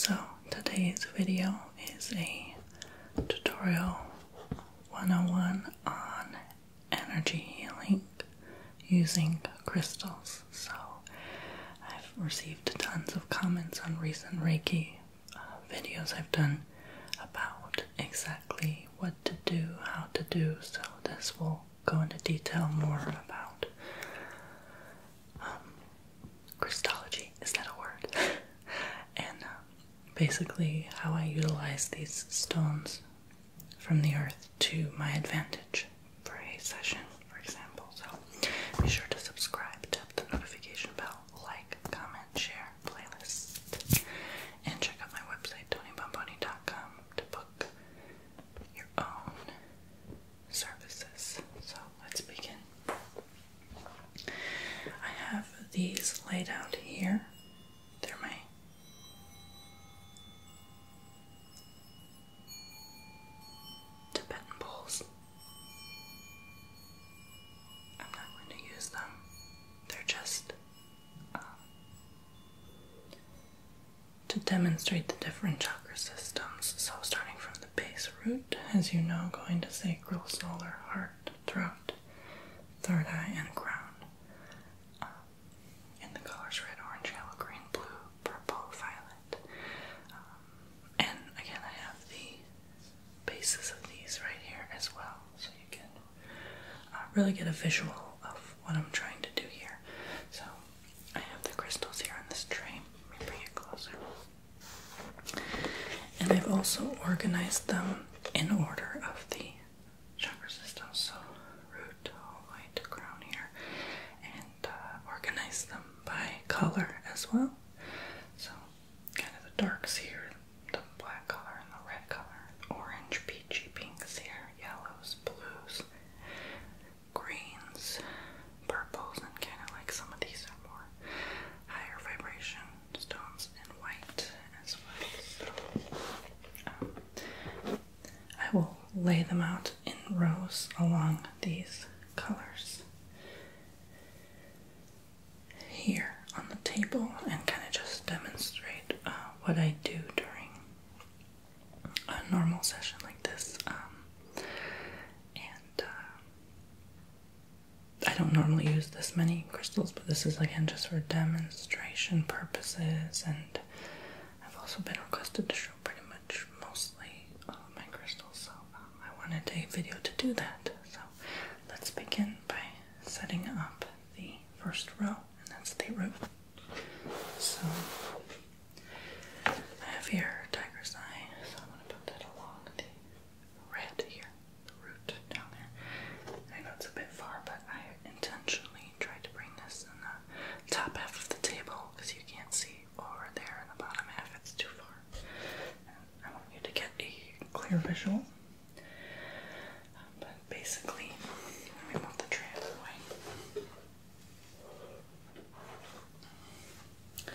So today's video is a tutorial 101 on energy healing using crystals. So I've received tons of comments on recent Reiki videos I've done about exactly what to do, how to do, so this will go into detail more about Christology, is that a word? And basically how I utilize these stones from the earth to my advantage for a session, for example. So be sure to subscribe, tap the notification bell, like, comment, share, playlist, and check out my website, Bomboni.com, to book your own services. So let's begin. I have these laid out here. They're my Tibetan bowls. I'm not going to use them. They're just to demonstrate the different chakra systems. So starting from the base root, as you know, going to sacral, solar, heart, throat, third eye, and crown. In the colors red, orange, yellow, green, blue, purple, violet. And again, I have the bases of these right here as well, so you can really get a visual of what I'm trying to do here. So I have the crystals here on this tray. Let me bring it closer. And I've also organized them in order of the chakra system. So root all the way to crown here, and organize them by color as well. So kind of the darks here, the black color and the red color, orange, peachy, pinks here, yellows, blues, greens, purples, and kind of like some of these are more higher vibration stones, and white as well. So I will lay them out in rows along these colors here on the table and kind of just demonstrate what I do during a normal session like this. I don't normally use this many crystals, but this is again just for demonstration purposes, and I've also been requested to show pretty much mostly all of my crystals, so I wanted a video to do that. So let's begin by setting up the first row, and that's the root. So I have here tiger's eye, so I'm going to put that along the red here, the root down there. I know it's a bit far, but I intentionally tried to bring this in the top half of the table because you can't see over there in the bottom half, it's too far. And I want you to get a clear visual. But basically, let me move the tray out of the way.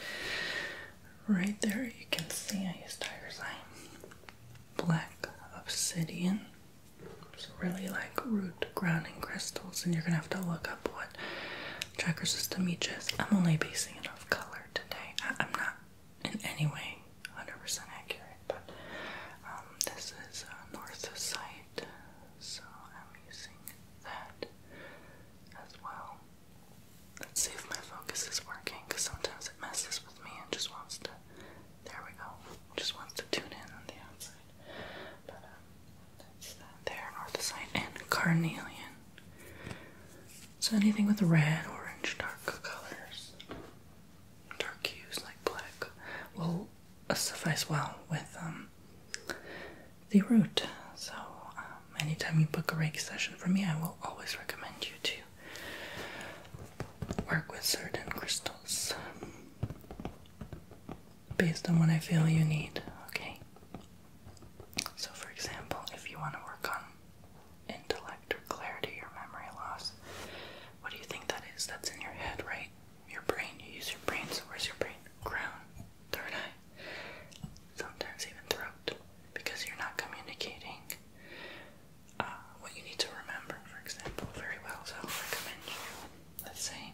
Right there, you can see I use tiger's eye, black obsidian. It's really like root grounding crystals, and you're gonna have to look up what chakra system each is. I'm only basing it off color today. I'm not in any way 100% accurate, but this is north side, so I'm using that as well. Let's see if my focus is working, because sometimes it messes with me and just wants to, there we go, just wants to tune in on the outside. But that's there, north side, and carnelian. So anything with red, orange, dark colors, dark hues like black, will suffice well with the root. So anytime you book a Reiki session from me, I will always recommend you to work with certain crystals based on what I feel you need, okay? So for example, if you want to work on intellect or clarity or memory loss, what do you think that is? That's in your head, right? Your brain, you use your brain, so where's your brain? Crown, third eye, sometimes even throat, because you're not communicating what you need to remember, for example, very well. So I'll recommend you, let's say,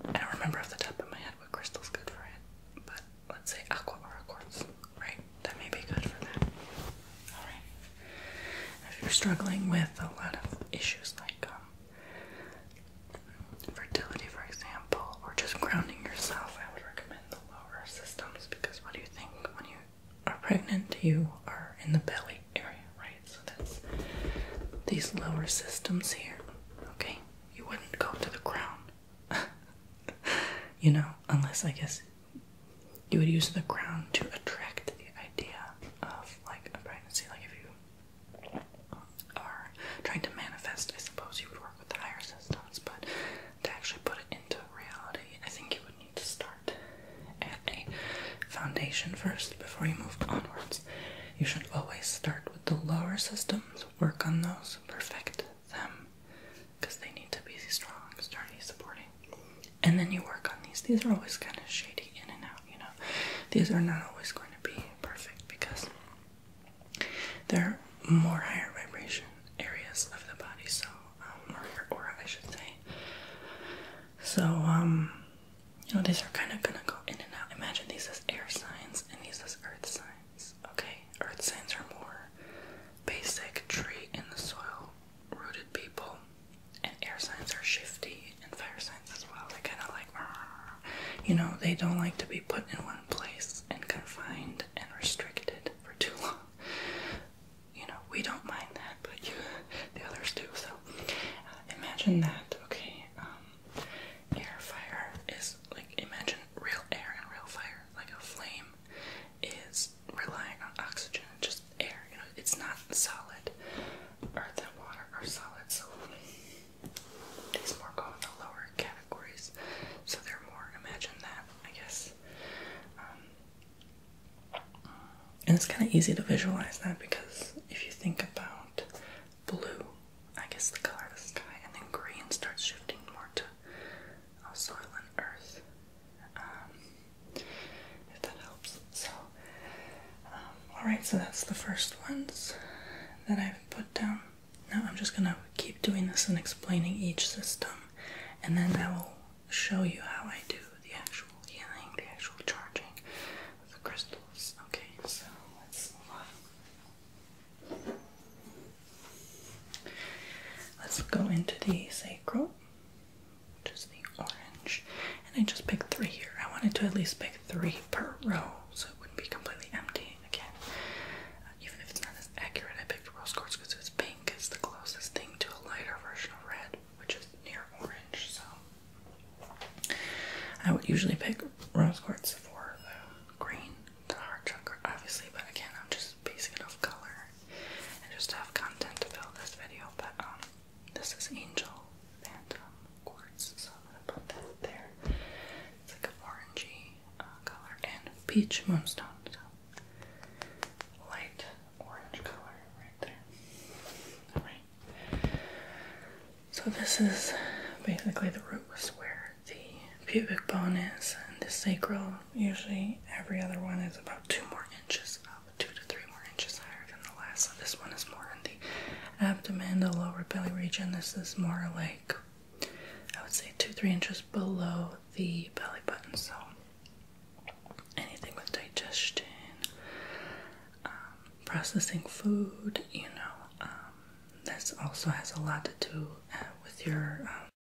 I don't remember off the top of my head what crystal's good for it, but let's you are in the belly area, right? So that's these lower systems here, okay? You wouldn't go to the crown, you know, unless I guess you would use the crown to attract the idea of like a pregnancy. Like if you are trying to manifest, I suppose you would work with the higher systems, but to actually put it into reality, I think you would need to start at a foundation first before you move onwards. You should always start with the lower systems, work on those, perfect them, because they need to be strong, sturdy, supporting. And then you work on these. These are always kind of shady in and out, you know. These are not always going to be perfect because they're more higher vibration areas of the body, so, or your aura, I should say. So, you know, these are kind of going to go in and out. Imagine these as air signs and these as earth signs, okay? Earth signs are more basic, tree in the soil, rooted people, and air signs are shifty, and fire signs as well. They kind of like, you know, they don't like to be put in one place and confined and restricted for too long. You know, we don't mind that, but the others do. So imagine that, okay? Air, fire is like, imagine real air and real fire. Like a flame is relying on oxygen, just air. You know, it's not solid. Earth and water are solid, so these more go in the lower categories. So they're more, imagine that, I guess. And it's kind of easy to visualize that because if you think about blue, I guess the color of the sky, and then green starts shifting more to soil and earth. If that helps. So, alright, so that's the first ones that I've put down. Now I'm just gonna keep doing this and explaining each system, and then I will show you how I do the actual healing, the actual charging of the crystals. Okay, so let's move on. Let's go into the sacral, which is the orange, and I just picked 3 here. I wanted to at least pick 3 per row, so it wouldn't be completely empty again. Even if it's not as accurate, I picked rose quartz because it's pink. It's the closest thing to a lighter version of red, which is near orange, so I would usually pick rose quartz for the green, the heart chakra, obviously, but again, I'm just basing it off color and just to have content to fill this video. But this is angel phantom quartz, so I'm gonna put that there. It's like an orangey color, and peach moonstone, so light orange color right there. Alright, so this is basically the root was where the pubic bone is, and the sacral, usually every other one is about 2 more inches up, 2 to 3 more inches higher than the last. So this one is more in the abdomen, the lower belly region. This is more like, I would say 2-3 inches below the belly button. So anything with digestion, processing food, you know, this also has a lot to do with your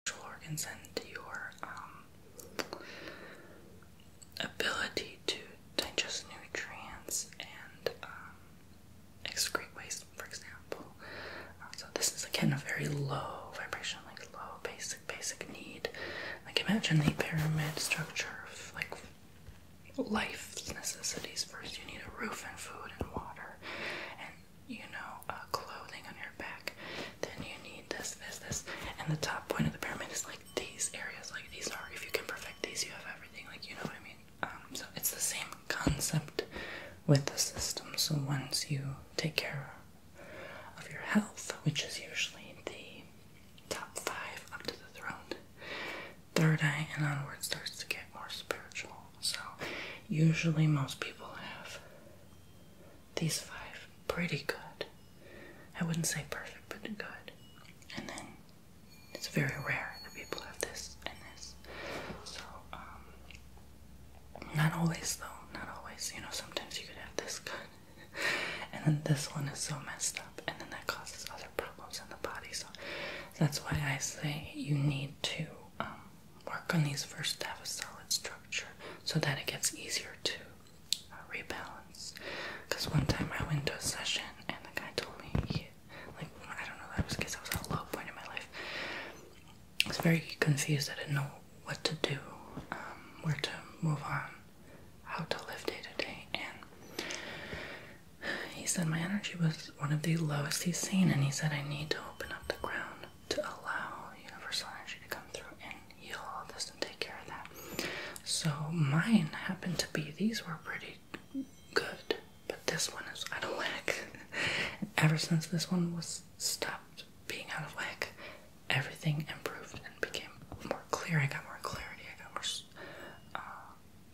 sexual organs and your ability to digest nutrients and excrete waste, for example. So this is again a very low vibration, like low basic need. Like imagine the pyramid structure of like life's necessities. First you need a roof and food and water and, you know, clothing on your back. Then you need this, and the top point of the pyramid is like these areas. Like these are, if you can perfect these, you have everything. Like, you know what I mean? So it's the same concept with the system. So once you take care of your health, which is usually the top 5 up to the throne, third eye and onward starts to get more spiritual. So usually most people have these 5 pretty good. I wouldn't say perfect, but good. And then it's very rare that people have this and this. So not always though, not always. You know, sometimes you could have this good and then this one is so messed up, and then that causes other problems in the body. So that's why I say you need to work on these first to have a solid structure so that it gets easier to rebalance. Because one time confused. I didn't know what to do, where to move on, how to live day to day. And he said my energy was one of the lowest he's seen, and he said I need to open up the ground to allow universal energy to come through and heal all this and take care of that. So mine happened to be, these were pretty good, but this one is out of whack. And ever since this one was stopped being out of whack, everything improved and became more clear. I got more clarity, I got more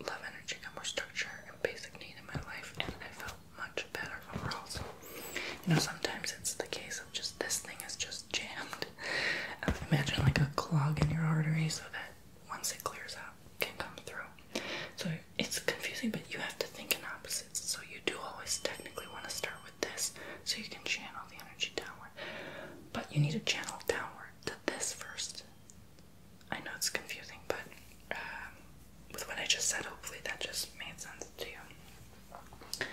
love energy, got more structure and basic need in my life, and I felt much better overall. So, sometimes it's the case of just this thing is just jammed. Imagine like a clog in your artery so that once it clears out, it can come through. So it's confusing, but you have to think in opposites. So you do always technically want to start with this so you can channel the energy downward. But you need to channel downward to this first. I know it's confusing, but with what I just said, hopefully that just made sense to you.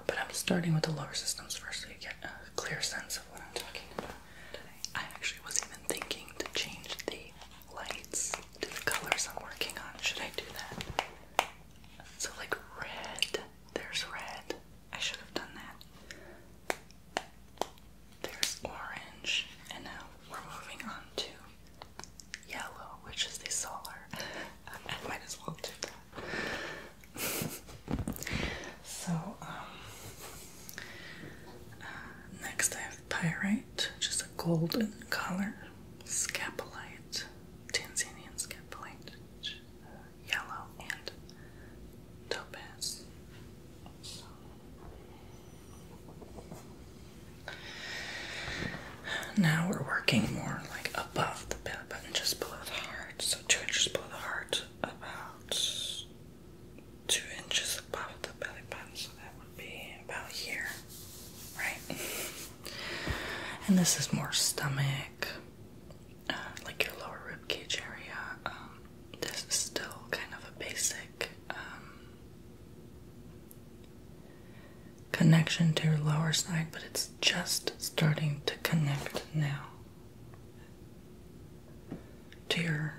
But I'm starting with the lower systems first so you get a clear sense of what I'm talking about today. I actually was even thinking to change the lights to the colors I'm working on. Should I do that? So like red, there's red. I should have done that. There's orange, and now we're moving on to yellow, which is the solar. I might as well do that. So, next I have Pyrite, which is a golden color, Scapulite, Tanzanian Scapulite, yellow, and topaz. So, now we're working more like above the belly button, just below the heart. So 2 inches below the heart, about 2 inches above the belly button. So that would be about here, right? And this is more stomach, like your lower rib cage area. This is still kind of a basic connection to your lower side, but it's just starting to connect now to your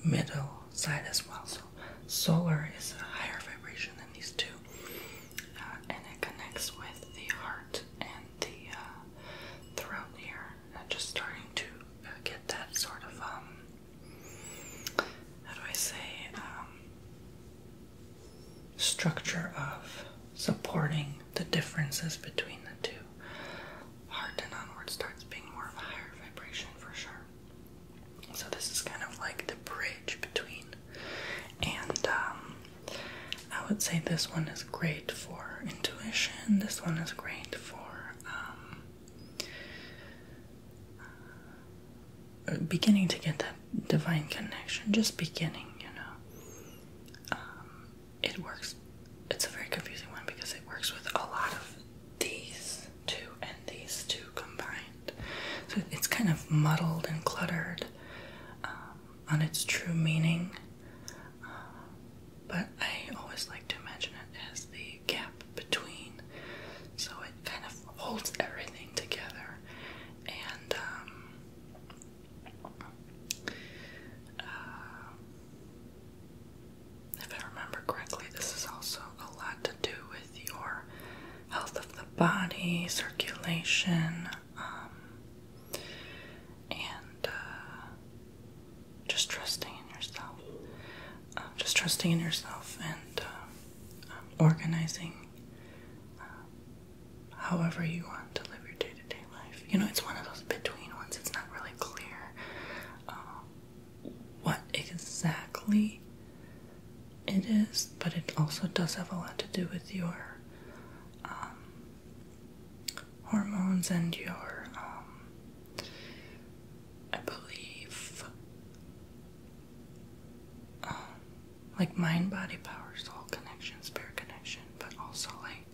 middle side as well. So solar is a higher vibration than these two, and it connects with the heart and the throat here. Just starting to get that sort of how do I say, structure of supporting the differences between the two. Heart and onward starts being more of a higher vibration for sure. So this is kind of like the bridge between, and I would say this one is great for intuition. This one is great for beginning to get that divine connection. Just beginning, it works. It's a very confusing one because it works with a lot of these two and these two combined. So it's kind of muddled and cluttered on its true meaning. But I always like to imagine it as the gap between. So it kind of holds everything together. And if I remember correctly, this is also a lot to do with your health of the body, circulation, and just trusting in yourself. Just trusting in yourself and organizing however you want to live your day-to-day life. It's one of those between ones. It's not really clear what exactly it is, but it also does have a lot to do with your hormones and your, I believe, like mind-body power, soul connection, spirit connection, but also like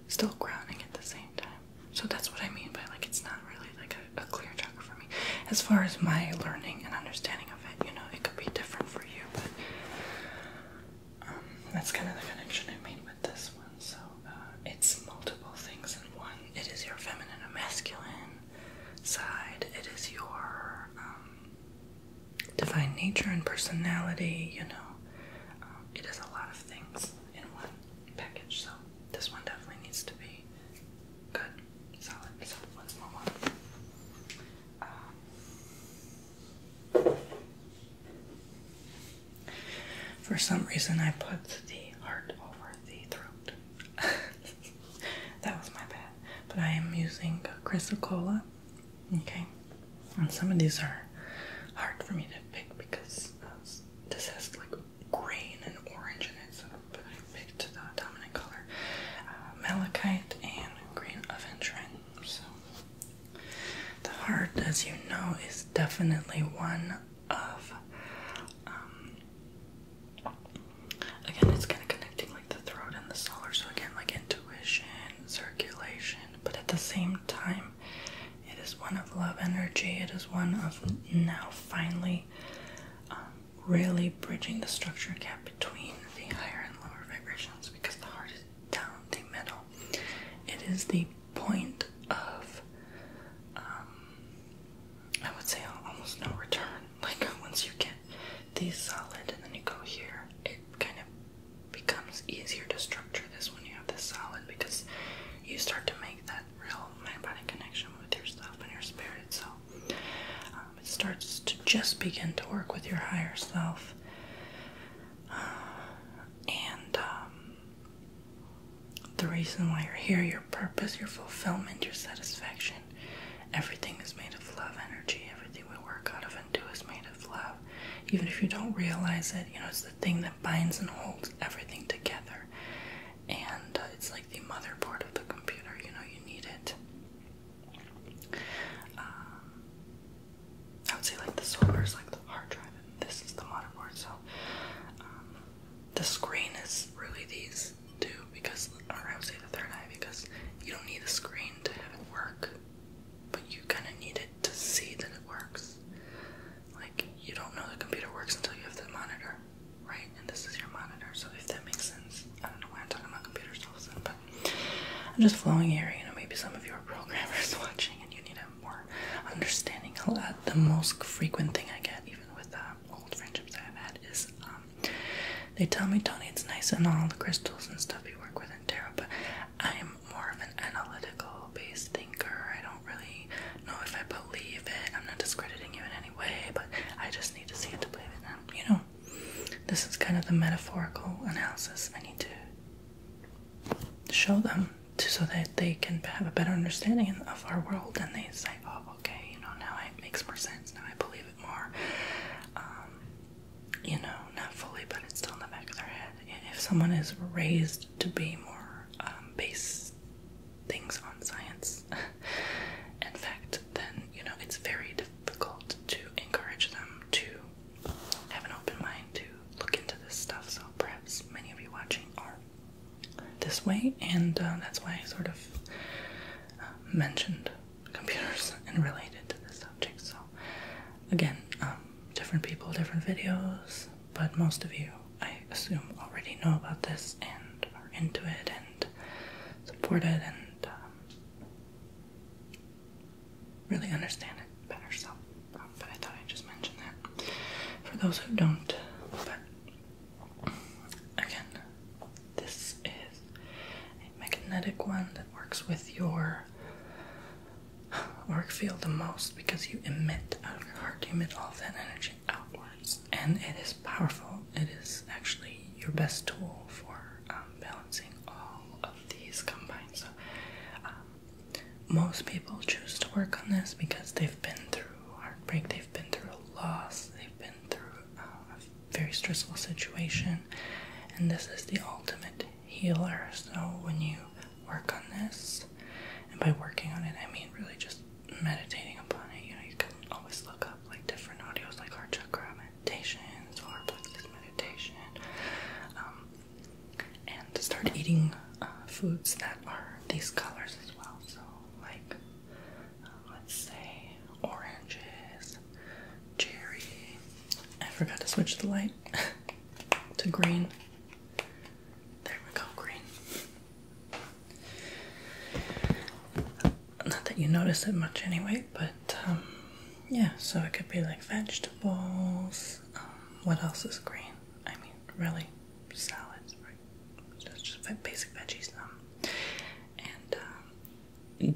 still grounding at the same time. So that's what I mean by like it's not really like a clear chakra for me. As far as my learning and understanding of it, it could be different for you, but that's kind of the connection I made with this one. So it's multiple things in one. It is your feminine and masculine side. It is your combine nature and personality, you know. It is a lot of things in one package, so this one definitely needs to be good, solid. So let's move on. For some reason, I put the heart over the throat. That was my bad. But I am using Crystal Cola. Okay. And some of these are hard for me to pick because this has like green and orange in it. So, but I picked the dominant color, malachite and green aventurine. So the heart, as you know, is definitely one of again, it's kind of connecting like the throat and the solar. So again, like intuition, circulation, but at the same time, it is one of love energy. It is one of now finally really bridging the structure gap between the higher and lower vibrations, because the heart is down the middle. It is the point of, I would say, almost no return. Like once you get these solid and then you go here, it kind of becomes easier to structure this when you have this solid, because you start to make that real mind-body connection with your stuff and your spirit. So it starts to just begin to work with your higher self. And the reason why you're here, your purpose, your fulfillment, your satisfaction, everything is made of love energy. Everything we work out of and do is made of love. Even if you don't realize it, you know, it's the thing that binds and holds everything together. And it's like the motherboard of the computer, you know, you need it. I would say like the solar is like the hard drive, and this is the motherboard. So the screen is really these two, because, or I would say the third eye, because you don't need a screen to have it work, but you kind of need it to see that it works. Like, you don't know the computer works until you have the monitor, right? And this is your monitor, so if that makes sense. I don't know why I'm talking about computers all of a sudden, but I'm just flowing here. You know, maybe some of you are programmers watching and you need a more understanding. The most frequent thing I get, even with old friendships I've had, is they tell me, Tony, it's nice and all the crystals and stuff you work with in tarot, but I'm more of an analytical based thinker. I don't really know if I believe it. I'm not discrediting you in any way, but I just need to see it to believe it. And, you know, this is kind of the metaphorical analysis I need to show them so that they can have a better understanding of our world, and they say, oh, okay, you know, now it makes more sense. Now I believe it more. You know, not fully, but it's still in the back of their head. If someone is raised to be more base things on science, in fact, then, you know, it's very difficult to encourage them to have an open mind to look into this stuff. So perhaps many of you watching are this way, and that's why I sort of mentioned computers and related to this subject. So again, different people, different videos, but most of you, I assume, already know about this and are into it and support it and really understand it better. So, but I thought I'd just mention that for those who don't. But again, this is a magnetic one that works with your auric field the most, because you emit out of your heart, you emit all of that energy outwards, and it is powerful. It is actually your best tool for balancing all of these combined. So most people choose to work on this because they've been through heartbreak, they've been through a loss, they've been through a very stressful situation, and this is the ultimate healer. So when you work on this, and by working on it, I mean really just meditating upon it. You know, you can always look up like different audios, like heart chakra meditation, solar plexus meditation, and to start eating foods that are these colors as well. So like, let's say oranges, cherry. I forgot to switch the light to green. There we go, green. Not that you notice it much anyway, but yeah, so it could be like vegetables, What else is green? I mean, really, salads, right? Just basic veggies. And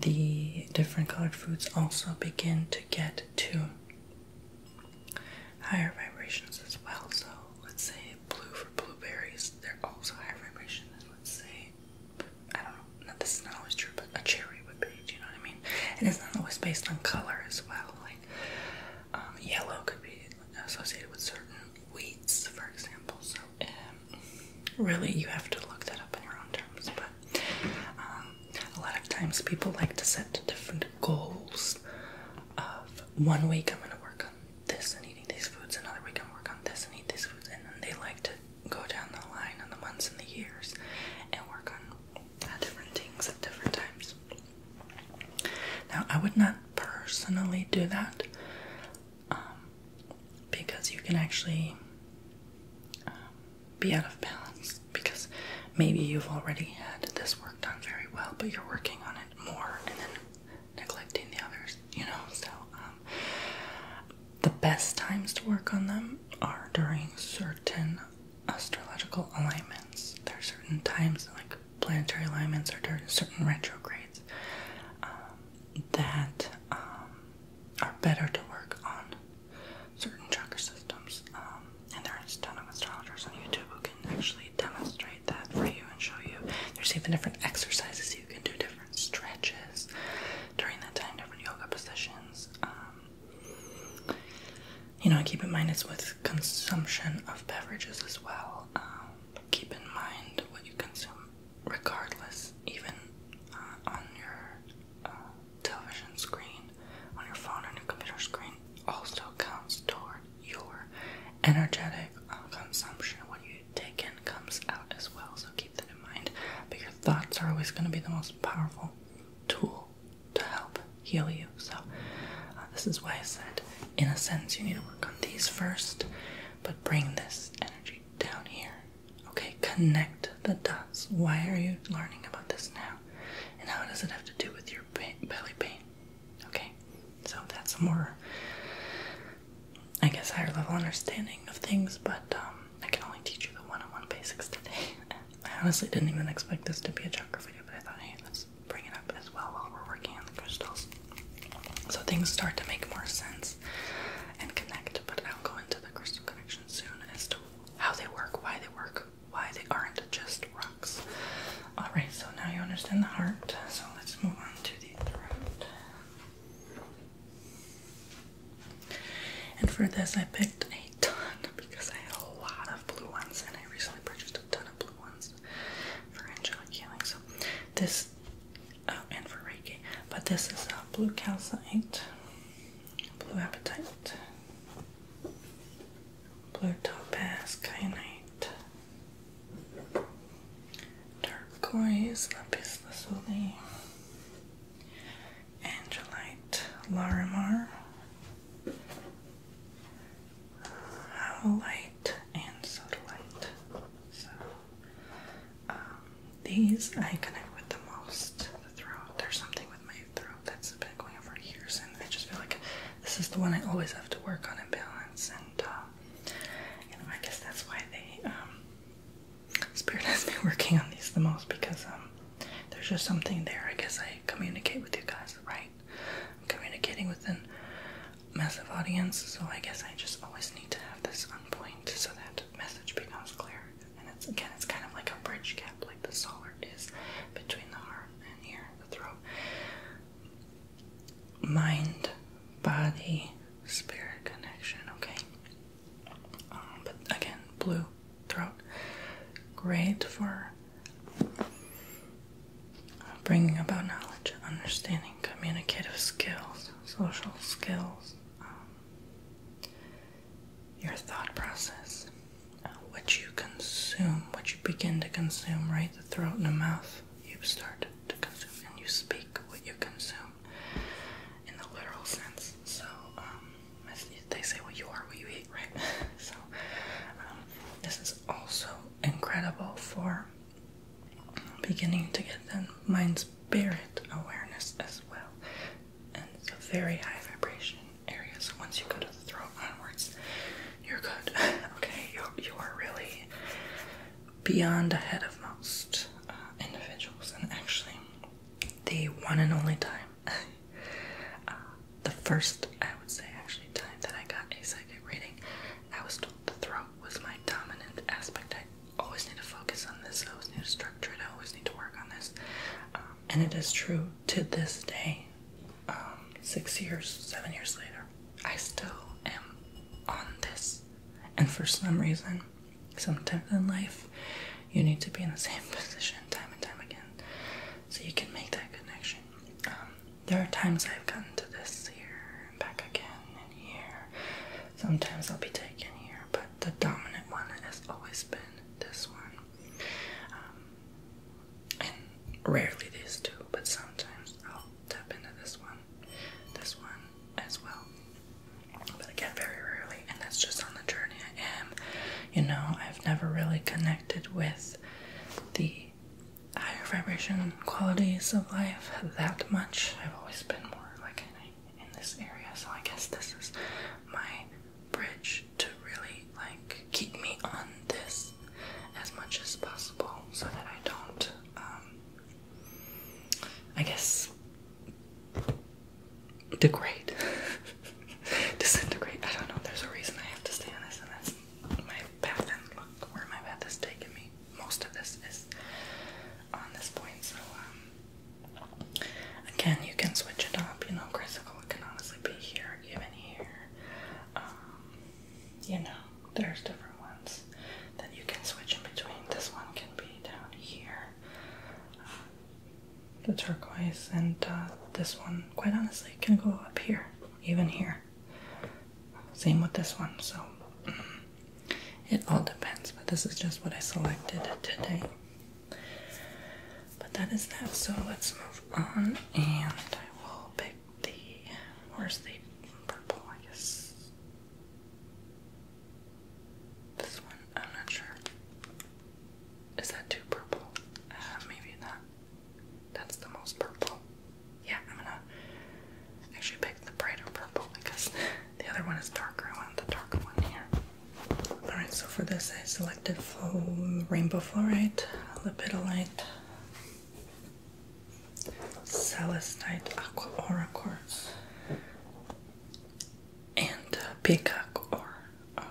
the different colored foods also begin to get to higher vibrations as well. So let's say blue for blueberries, they're also higher vibration than, let's say, I don't know, this is not always true, but a cherry would be, do you know what I mean? And it's not always based on color as well. Like yellow could be associated with certain wheats, for example. So really you have to look that up in your own terms. But a lot of times people like to set different goals of 1 week I'm going to work on this and eating these foods, another week I'm work on this and eat these foods, and then they like to go down the line on the months and the years and work on different things at different times. Now, I would not personally do that because you can actually be out of balance, because maybe you've already had this work done very well, but you're working on it more and then neglecting the others, you know. So the best times to work on them are during certain astrological alignments. There are certain times, like planetary alignments, or during certain retrogrades that are better to work on certain chakra systems. And there's a ton of astrologers on YouTube who can actually demonstrate that for you and show you. There's even different exercises you can do, different stretches during that time, different yoga positions. You know, keep in mind it's with consumption of beverages as well. Keep in mind what you consume regardless, even on your television screen, on your phone, on your computer screen, also counts toward your energetic consumption. What you take in comes out as well, so keep that in mind. But your thoughts are always going to be the most powerful tool to help heal you. So this is why I said, in a sense, you need to work on these first, but bring this energy down here. Okay, connect the dots. Why are you learning about this now? And how does it have to do with your belly pain? Okay, so that's a more, I guess, higher level understanding of things, but I can only teach you the one-on-one basics today. I honestly didn't even expect this to be a chakra video, but I thought, hey, let's bring it up as well while we're working on the crystals, so things start to make more sense and connect. But I'll go into the crystal connection soon as to how they work, why they aren't just rocks. Alright, so now you understand the heart, so let's move on to the throat. And for this I picked a ton because I had a lot of blue ones, and I recently purchased a ton of blue ones for angelic healing. So this, and for Reiki, but this is blue calcite, blue apatite, blue topaz, kyanite, turquoise, lapis lazuli, angelite, larimar, howlite, and sodalite. So these I connect with the most. The throat. There's something with my throat that's been going on for years, and I just feel like this is the one I always have to work on in balance. And you know, I guess that's why they Spirit has me working on these the most, because there's just something there. I guess I communicate with you guys, right? I'm communicating with a massive audience, so I guess I just always need to have this on point so that message becomes clear. And it's kind of like a bridge gap, like the solar is between the heart and here, the throat. Mind, body, spirit connection, okay? But again, blue, throat, great for bringing about knowledge, understanding, communicative skills, social skills, your thought process, what you consume, what you begin to consume, right? The throat and the mouth, you start to consume, and you speak what you consume in the literal sense. So, they say, well, you are what you eat, right? So, this is also incredible for beginning to get the mind-spirit awareness as well. And it's a very high vibration area, so once you go to the throat onwards, you're good. Okay. beyond ahead of most individuals. And actually, the one and only time, the first, I would say, actually, time that I got a psychic reading, I was told the throat was my dominant aspect. I always need to focus on this. I always need to structure it. I always need to work on this. And it is true to this day. 7 years later, I still am on this. And for some reason, sometimes in life, you need to be in the same position time and time again so you can make that connection. There are times I've gotten to this here and back again and here. Sometimes I'll be taken here, but the dominant one has always been this one. And rarely these two, but sometimes I'll tap into this one as well. But again, very rarely, and that's just on the journey I am. I've never really connected with the higher vibration qualities of life that much. I've always been more like in this area, so I guess this is my bridge to really keep me on this as much as possible so that I don't I guess degrade. Disintegrate. I don't know. There's a reason I have to stay on this, and that's my path, and look where my path has taken me. Most of this is on this point, so again, you can switch it up. Critical can honestly be here, even here. There's different ones that you can switch in between. This one can be down here, the turquoise, and this one, quite honestly, can go up here, even here. Same with this one, so it all depends, but this is just what I selected today. But that is that, so let's move on, and I will pick where's the purple, I guess. This one, I'm not sure. Is that too purple? Maybe not. That's the most purple. Yeah, I'm gonna actually pick the brighter purple because the other one is darker. I want the darker one here. Alright, so for this I selected rainbow fluorite, lepidolite, celestite, aqua aura quartz, and peacock ore.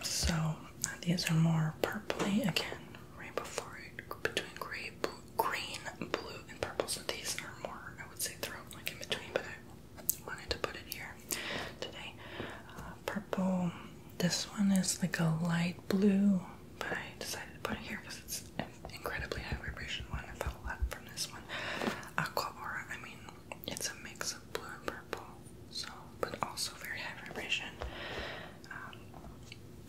So these are more purpley again. Rainbow fluorite between green, blue, and purple. So these are more, I would say, throat, in between, but I wanted to put it here today. Purple. This one is a light blue, but I decided to put it here because it's an incredibly high vibration one. I felt a lot from this one. Aqua aura, it's a mix of blue and purple, but also very high vibration.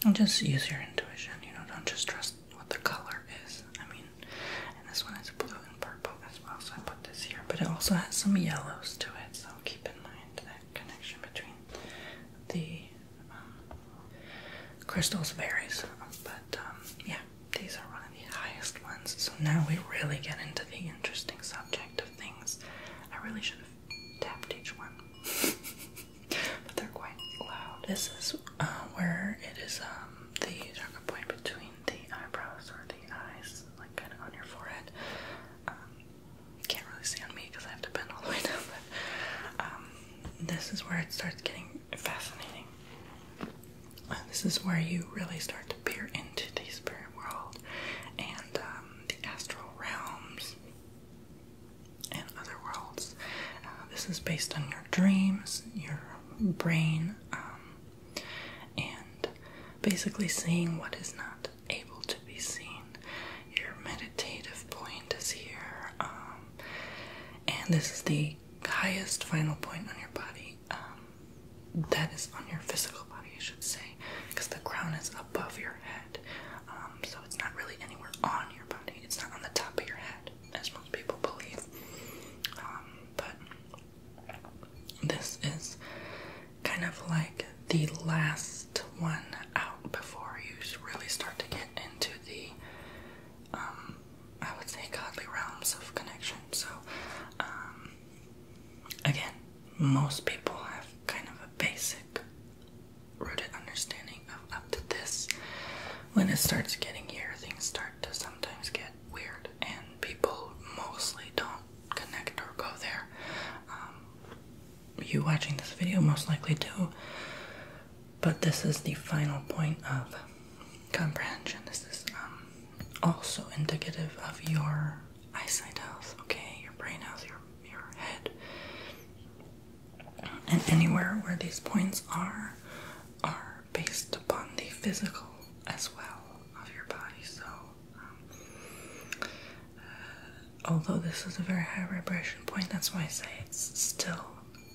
And just use your intuition, don't just trust what the color is. And this one is blue and purple as well, so I put this here, but it also has some yellows to it, so keep in mind that connection between the crystals varies, but yeah, these are one of the highest ones. So now we really get into the interesting subject of things. I really should have tapped each one, but they're quite loud. This is where it is the chakra point between the eyebrows or the eyes, kind of on your forehead. Can't really see on me because I have to bend all the way down, but this is where it starts getting fascinating. This is where you really start to peer into the spirit world and the astral realms and other worlds. This is based on your dreams, your brain, and basically seeing what is not able to be seen. Your meditative point is here, and this is the highest final point on your body. That is on your physical body, I should say, because the crown is above your head, so it's not really anywhere on your body. It's not on the top of your head, as most people believe, but this is kind of like the last one out before you really start to get into the, I would say, godly realms of connection. So, again, most people have kind of a basic rooted understanding of up to this. When it starts getting here, things start to likely do. But this is the final point of comprehension. This is also indicative of your eyesight health, okay? Your brain health, your head. And anywhere where these points are based upon the physical as well of your body. So, although this is a very high vibration point, that's why I say it's still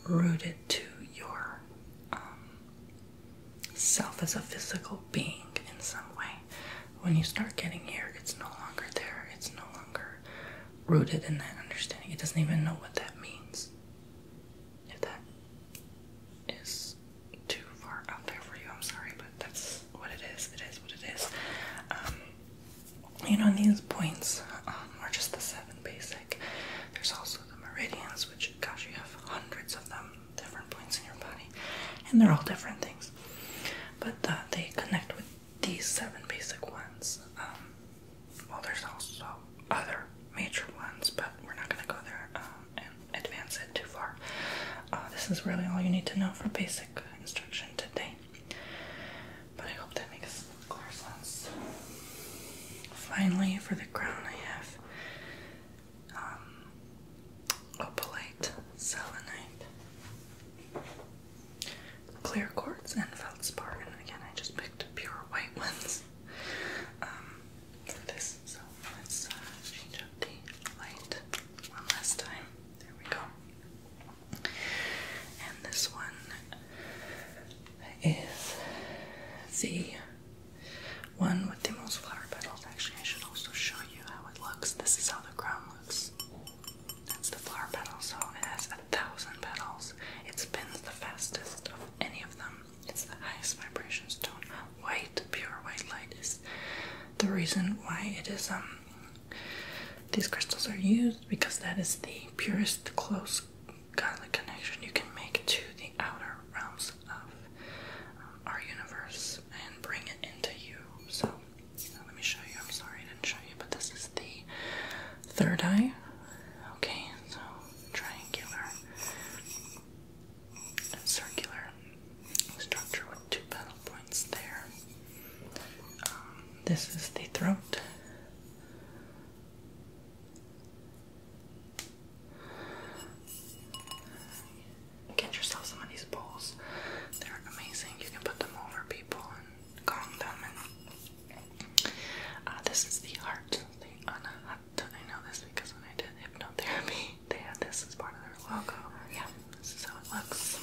rooted to your self as a physical being in some way. When you start getting here, it's no longer there. It's no longer rooted in that understanding. It doesn't even know what that means. If that is too far out there for you, I'm sorry, but that's what it is. It is what it is. And these points are just the 7 basic. There's also the meridians, which, gosh, you have hundreds of them, different points in your body, and they're all different things. But they connect with these 7 basic ones. Well, there's also other major ones, but we're not going to go there and advance it too far. This is really all you need to know for basic instruction today. But I hope that makes clear sense. Finally, for the crown, I have opalite, selenite, clear quartz, and feldspar. And again, I just picked pure white ones for this. So let's change up the light one last time. There we go. And this one is the one with the most flower petals. Actually, I should also show you how it looks. This is how the crown looks. That's the flower petal, so it has 1,000 petals. It spins the fastest of any of them. It's the highest vibration stone. White, pure white light is the reason why it is, these crystals are used, because that is the purest, close, godly connection you can make to the outer realms of our universe and bring it into you. So, let me show you. I'm sorry I didn't show you, but this is the third eye. Okay, so triangular and circular structure with 2 petal points there. This is the throat. Get yourself some of these bowls. They're amazing. You can put them over people and calm them. And this is the heart. The Anahata. I know this because when I did hypnotherapy, they had this as part of their logo. Yeah, this is how it looks.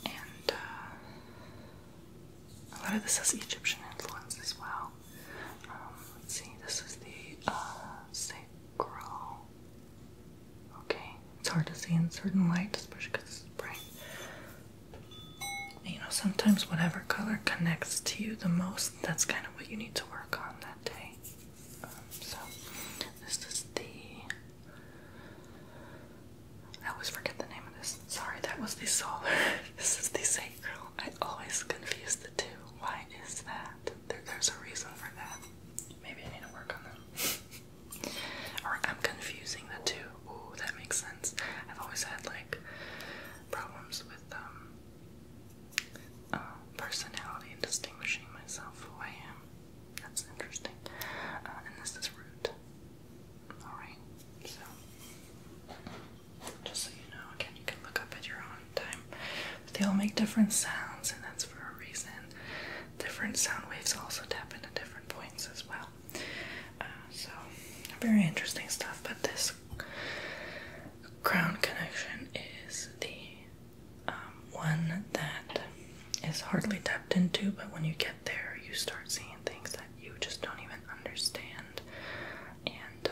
And a lot of this has Egyptian influence as well. Let's see, this is the sacral. Okay, it's hard to see in certain light, especially because it's bright. Sometimes whatever color connects to you the most, that's kind of what you need to work on that day. So, this is the... I always forget the name of this. Sorry, that was the solar. This is the sacral. I always confuse the two. Why is that? There's a reason for that. Maybe I need to work on them. Or I'm confusing the two. Ooh, that makes sense. I've always had, problems with, personality and distinguishing myself who I am. That's interesting. And this is root. Alright, so just so you know, again, you can look up at your own time. But they all make different sounds, and that's for a reason. Different sound waves also tap into different points as well. So, very interesting stuff. But this crown connection is the one that is hardly tapped into, but when you get there, you start seeing things that you just don't even understand. And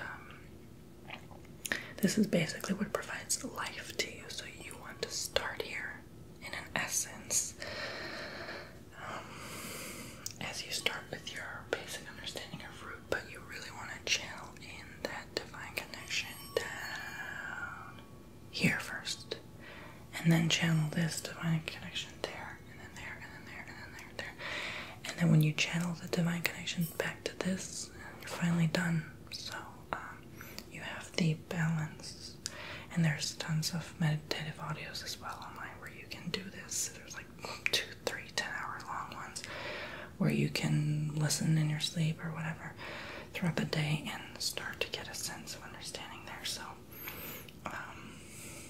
this is basically what provides life to you. So you want to start here in an essence, as you start with your basic understanding of root, but you really want to channel in that divine connection down here first, and then channel this divine connection there, and then there, and then there, and then there, there. And then when you channel the divine connection back to this, you're finally done. So you have the balance And there's tons of meditative audios as well online where you can do this. There's like 2, 3, 10-hour long ones where you can listen in your sleep or whatever throughout the day and start to get a sense of understanding there. So I'm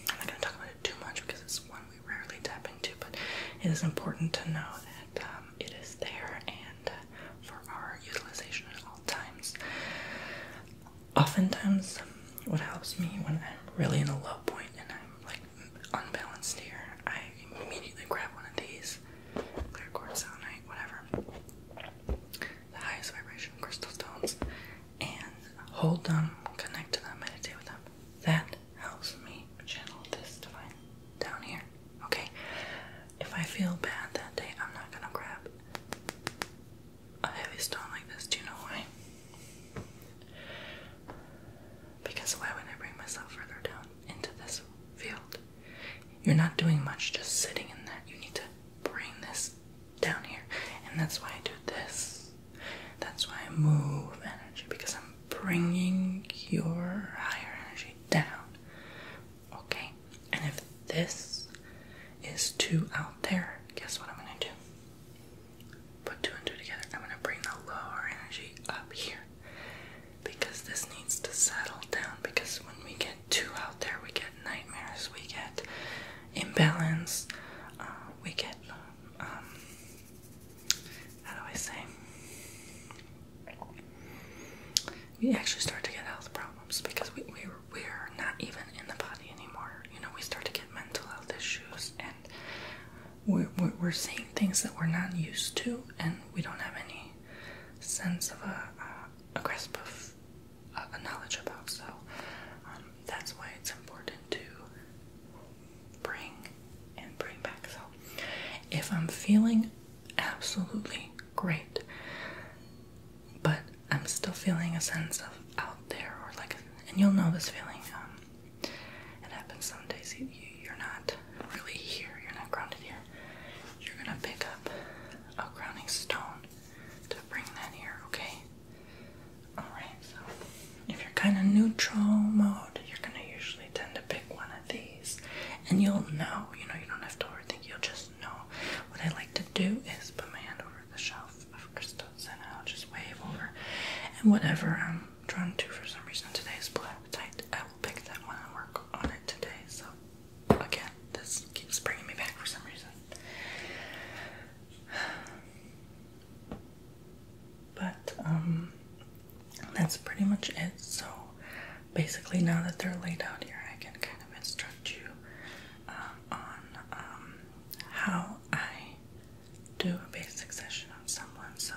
not going to talk about it too much because it's one we rarely tap into, but it is important to know that it is there and for our utilization at all times. Oftentimes, what helps me when I'm really in a low point and I'm like unbalanced here, I immediately grab one of these clear quartz, selenite, whatever, the highest vibration crystal stones, and hold them, connect to them, meditate with them. That helps me channel this divine down here. Okay, if I feel bad that day, I'm not gonna grab a heavy stone like this. Do you know why? Because why would I bring myself further down into this field? You're not doing much just sitting in that. You need to bring this down here. And that's why I do this. That's why I move energy, because I'm bringing your higher energy down. Okay? And if this is too out there, guess what I'm going to do? Put 2 and 2 together. I'm going to bring the lower energy up here. Because this needs to settle down. Because when we get too out there, we get nightmares, we get imbalance, we get, how do I say? We actually start to get health problems because we're not even in the body anymore. You know, we start to get mental health issues, and we're seeing things that we're not used to, and we don't have any sense of a grasp of a knowledge about. So that's why it's important to bring back. So if I'm feeling absolutely great, but I'm still feeling a sense of out there, or like, and you'll know this feeling, it happens some days, you're not really here, you're not grounded here, you're gonna pick up a grounding stone to bring that here, okay? Alright, so if you're kind of neutral mode, you're gonna usually tend to pick one of these, and you'll know, you don't have to overthink, you'll just know. What I like to do is put my hand over the shelf of crystals, and I'll just wave over, and whatever I'm drawn to for some reason today is blue apatite. I will pick that one and work on it today. So again, this keeps bringing me back for some reason. But that's pretty much it. So basically, now that they're laid out here, I can kind of instruct you on how I do a basic session on someone. So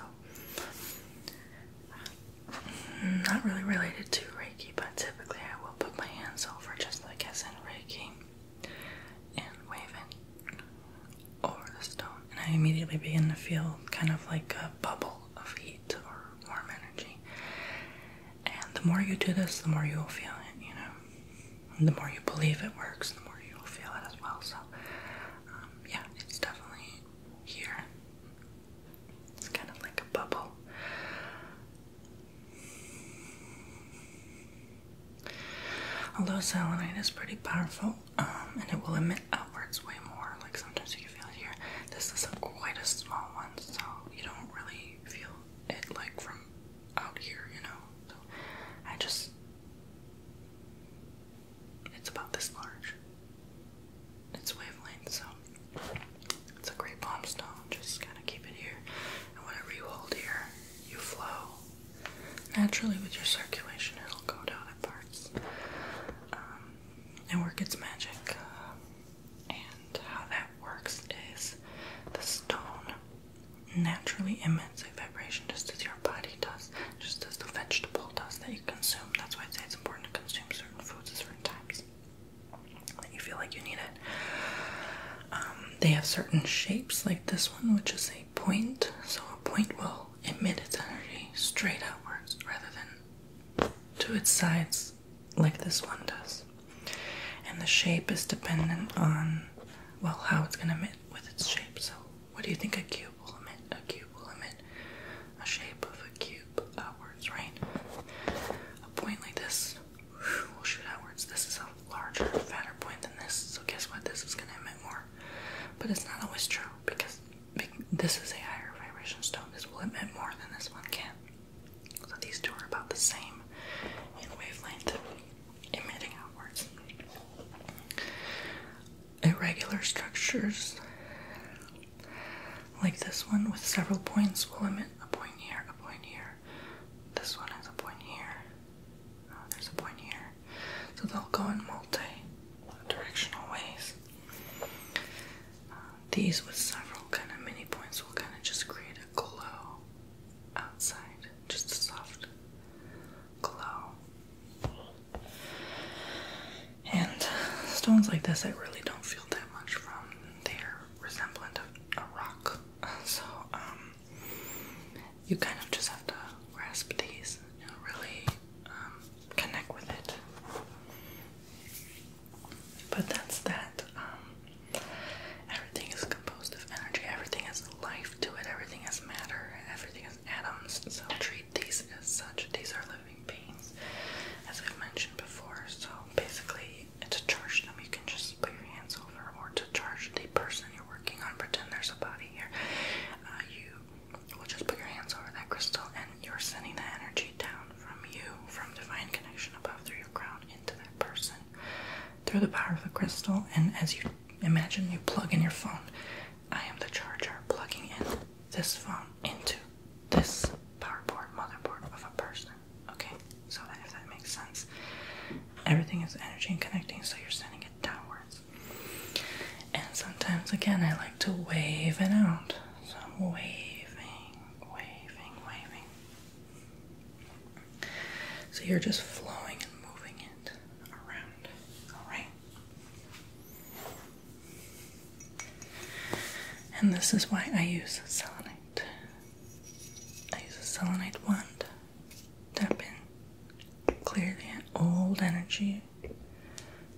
not really related to Reiki, but typically I will put my hands over, just like as in Reiki, and wave it over the stone, and I immediately begin to feel kind of like a bubble of heat or warm energy. And the more you do this, the more you will feel it, and the more you believe it works, the more you will feel it as well. So yeah, it's definitely here. It's kind of like a bubble. Although selenite is pretty powerful, and it will emit outwards way more, like sometimes you can feel it here. This is quite a small one, so you don't really feel it like from out here, So it's about this large. It's wavelength, so it's a great palm stone. Just kind of keep it here, and whatever you hold here, you flow naturally with your circulation. It'll go down in parts. And work its magic. And how that works is the stone naturally emits a vibration just as your body does, just as the vegetable does that you consume. That's why I say it's important to consume certain foods at certain times that you feel like you need it. They have certain shapes, like this one, which is a point. So a point will emit its energy straight outwards rather than to its sides like this one does. And the shape is dependent on, well, how it's going to emit with its shape. So what do you think a cube will emit? A cube will emit a shape of a cube outwards, right? A point like this will shoot outwards. This is a larger this is a higher vibration stone. This will emit more than this one can. So these two are about the same in wavelength, emitting outwards. Irregular structures like this one with several points will emit a point here, a point here. This one has a point here. There's a point here. So they'll go in multi-directional ways. These with several kind of mini points will kind of just create a glow outside. Just a soft glow. And stones like this I really don't feel that much from. They're resemblant of a rock. So you kind of just have to grasp these and really connect with it. But that's that. Everything is composed of energy. Everything has life to it. Everything has matter. Everything has atoms. So treat these as such. These are living beings, as I've mentioned before. So basically, to charge them, you can just put your hands over, or to charge the person you're working on, pretend there's a body here. You will just put your hands over that crystal, and you're sending the energy down from you, from divine connection above through your crown into that person through the power of the crystal. And as you imagine, you plug in your phone. I am the charger plugging in this phone into this power board, motherboard of a person. Okay, so that, if that makes sense. Everything is energy and connecting, so you're sending it downwards. And sometimes, again, I like to wave it out. So I'm waving, waving, waving. So you're just flowing and moving it around. Alright? And this is why I use selenite. I use a selenite wand. Tap in. Clear the old energy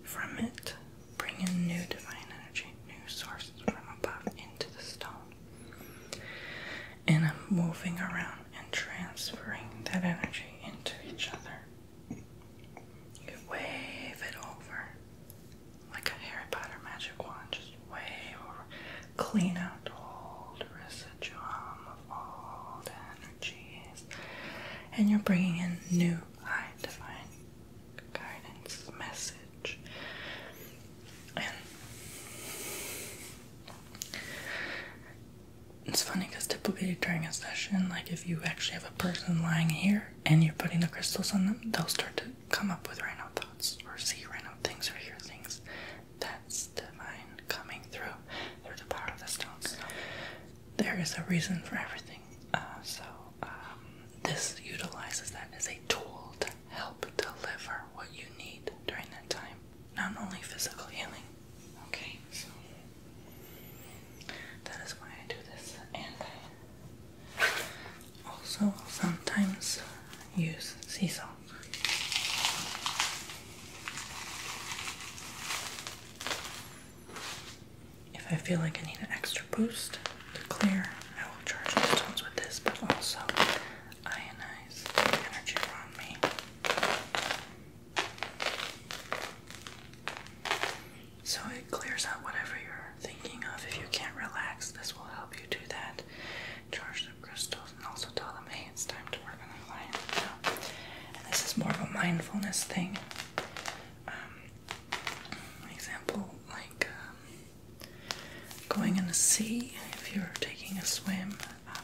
from it. Bring in new divine energy, new sources from above into the stone. And I'm moving around and transferring that energy into each other. You wave it over like a Harry Potter magic wand. Just wave over. Clean out old residuum of old energies. And you're bringing in new high divine guidance, message. And it's funny because typically during a session, like if you actually have a person lying here and you're putting the crystals on them, they'll start to come up with random thoughts or see random things or hear things. That's divine coming through the power of the stones. There is a reason for everything. This utilizes that as a tool to help deliver what you need during that time. Not only physical healing. Okay, so that is why I do this. And I also sometimes use sea salt. If I feel like I need an extra boost to clear, I will charge the stones with this, but also ionize the energy around me. So it clears out whatever you're thinking of. If you can't relax, this will help you do that. Charge the crystals and also tell them, hey, it's time to work on the client. And this is more of a mindfulness thing. Example, like going in the sea. If you're taking a swim,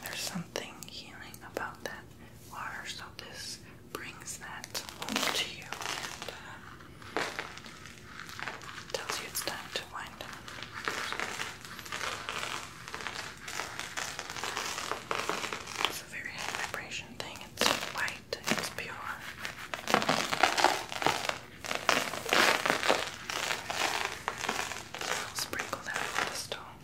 there's something healing about that water. So this brings that home to you and tells you it's time to wind down. It's a very high vibration thing. It's white. It's pure. So I'll sprinkle that with the stone.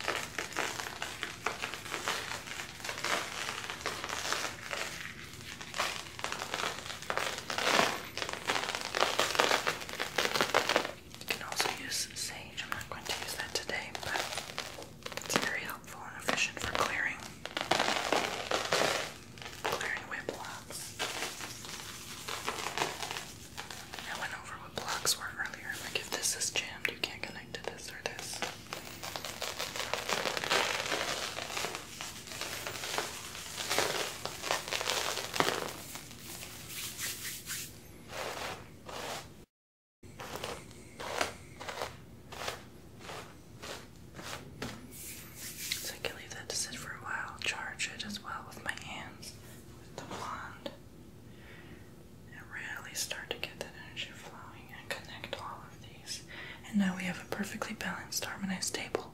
we have a perfectly balanced, harmonized table.